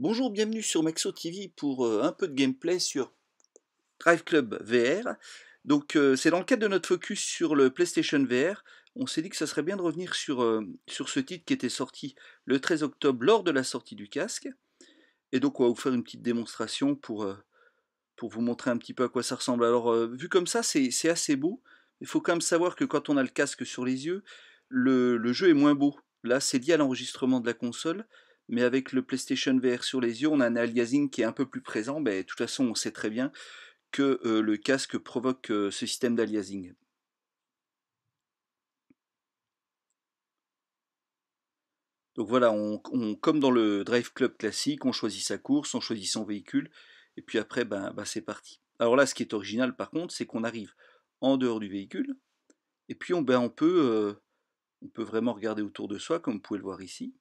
Bonjour, bienvenue sur Maxo TV pour un peu de gameplay sur Drive Club VR. Donc c'est dans le cadre de notre focus sur le PlayStation VR. On s'est dit que ça serait bien de revenir sur ce titre qui était sorti le 13 octobre lors de la sortie du casque. Et donc on va vous faire une petite démonstration pour vous montrer un petit peu à quoi ça ressemble. Alors vu comme ça c'est assez beau. Il faut quand même savoir que quand on a le casque sur les yeux, le jeu est moins beau. Là c'est lié à l'enregistrement de la console. Mais avec le PlayStation VR sur les yeux, on a un aliasing qui est un peu plus présent. Mais de toute façon, on sait très bien que le casque provoque ce système d'aliasing. Donc voilà, comme dans le Drive Club classique, on choisit sa course, on choisit son véhicule, et puis après, c'est parti. Alors là, ce qui est original par contre, c'est qu'on arrive en dehors du véhicule, et puis on peut vraiment regarder autour de soi, comme vous pouvez le voir ici.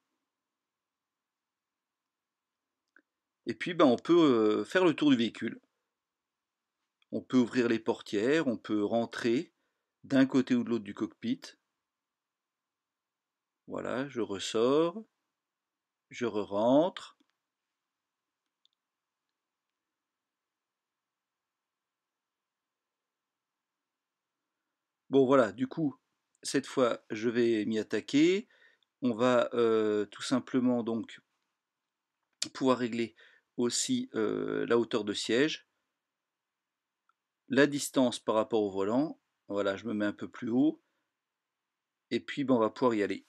Et puis on peut faire le tour du véhicule. On peut ouvrir les portières, on peut rentrer d'un côté ou de l'autre du cockpit. Voilà, je ressors, je re-rentre. Bon voilà, du coup, cette fois, je vais m'y attaquer. On va tout simplement donc pouvoir régler aussi la hauteur de siège, la distance par rapport au volant. Voilà, je me mets un peu plus haut. Et puis on va pouvoir y aller.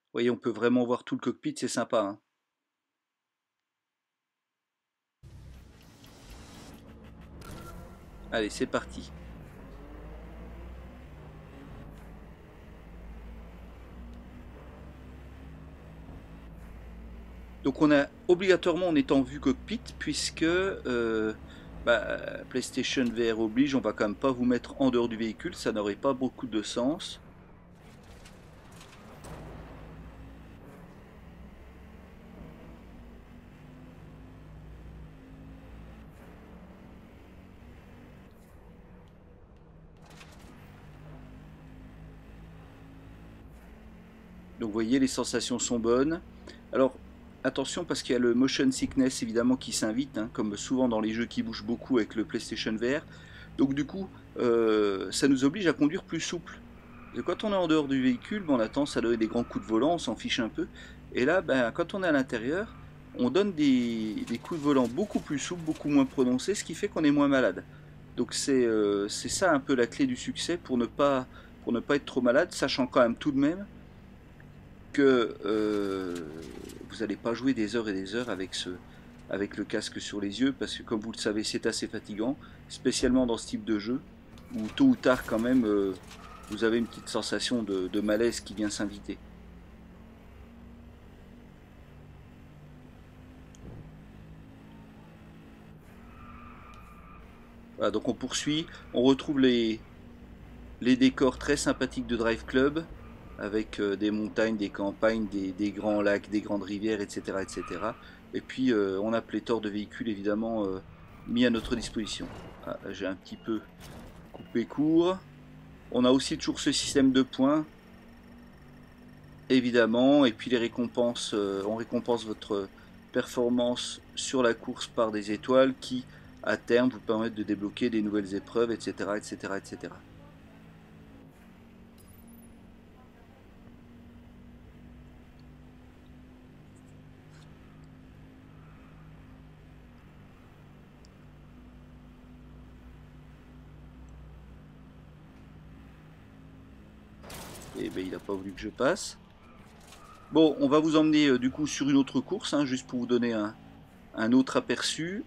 Vous voyez, on peut vraiment voir tout le cockpit, c'est sympa, hein. Allez, c'est parti. Donc obligatoirement on est en vue cockpit puisque PlayStation VR oblige, on va quand même pas vous mettre en dehors du véhicule, ça n'aurait pas beaucoup de sens. Donc vous voyez, les sensations sont bonnes. Alors attention parce qu'il y a le motion sickness évidemment qui s'invite, hein, comme souvent dans les jeux qui bougent beaucoup avec le PlayStation VR. Donc du coup, ça nous oblige à conduire plus souple. Et quand on est en dehors du véhicule, on a tendance à donner des grands coups de volant, on s'en fiche un peu. Et là, quand on est à l'intérieur, on donne des coups de volant beaucoup plus souples, beaucoup moins prononcés, ce qui fait qu'on est moins malade. Donc c'est ça un peu la clé du succès pour ne pas être trop malade, sachant quand même tout de même que vous n'allez pas jouer des heures et des heures avec le casque sur les yeux, parce que comme vous le savez, c'est assez fatigant, spécialement dans ce type de jeu, où tôt ou tard quand même, vous avez une petite sensation de malaise qui vient s'inviter. Voilà, donc on poursuit, on retrouve les décors très sympathiques de Drive Club, avec des montagnes, des campagnes, des grands lacs, des grandes rivières, etc. etc. Et puis on a pléthore de véhicules évidemment mis à notre disposition. Ah, j'ai un petit peu coupé court. On a aussi toujours ce système de points, évidemment, et puis les récompenses, on récompense votre performance sur la course par des étoiles qui, à terme, vous permettent de débloquer des nouvelles épreuves, etc. etc. etc. Et ben il n'a pas voulu que je passe. Bon, on va vous emmener du coup sur une autre course, hein, juste pour vous donner un autre aperçu.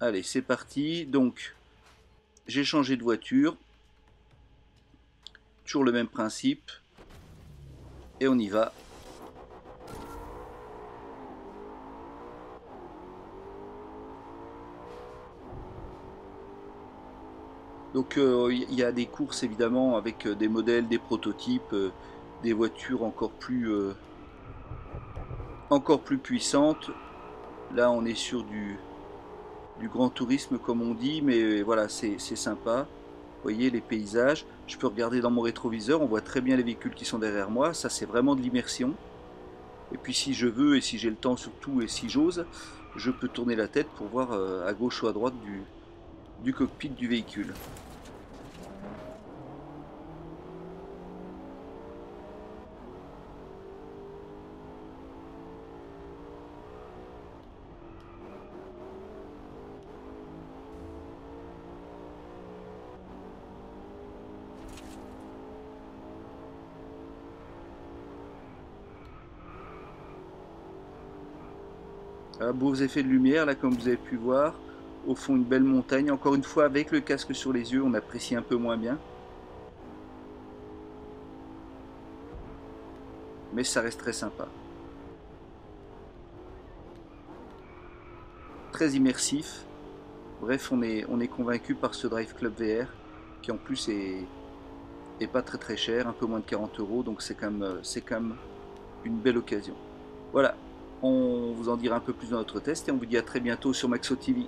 Allez, c'est parti. Donc, j'ai changé de voiture. Toujours le même principe. Et on y va. Donc, il y a des courses évidemment avec des modèles, des prototypes, des voitures encore plus puissantes. Là, on est sur du grand tourisme comme on dit, mais voilà, c'est sympa. Vous voyez les paysages. Je peux regarder dans mon rétroviseur, on voit très bien les véhicules qui sont derrière moi, ça c'est vraiment de l'immersion. Et puis si je veux et si j'ai le temps surtout et si j'ose, je peux tourner la tête pour voir à gauche ou à droite du cockpit du véhicule. Beaux effets de lumière là comme vous avez pu voir. Au fond une belle montagne. Encore une fois avec le casque sur les yeux on apprécie un peu moins bien. Mais ça reste très sympa. Très immersif. Bref on est convaincu par ce Drive Club VR qui en plus est pas très très cher, un peu moins de 40 €, donc c'est quand même une belle occasion. Voilà, on vous en dira un peu plus dans notre test et on vous dit à très bientôt sur Maxo TV.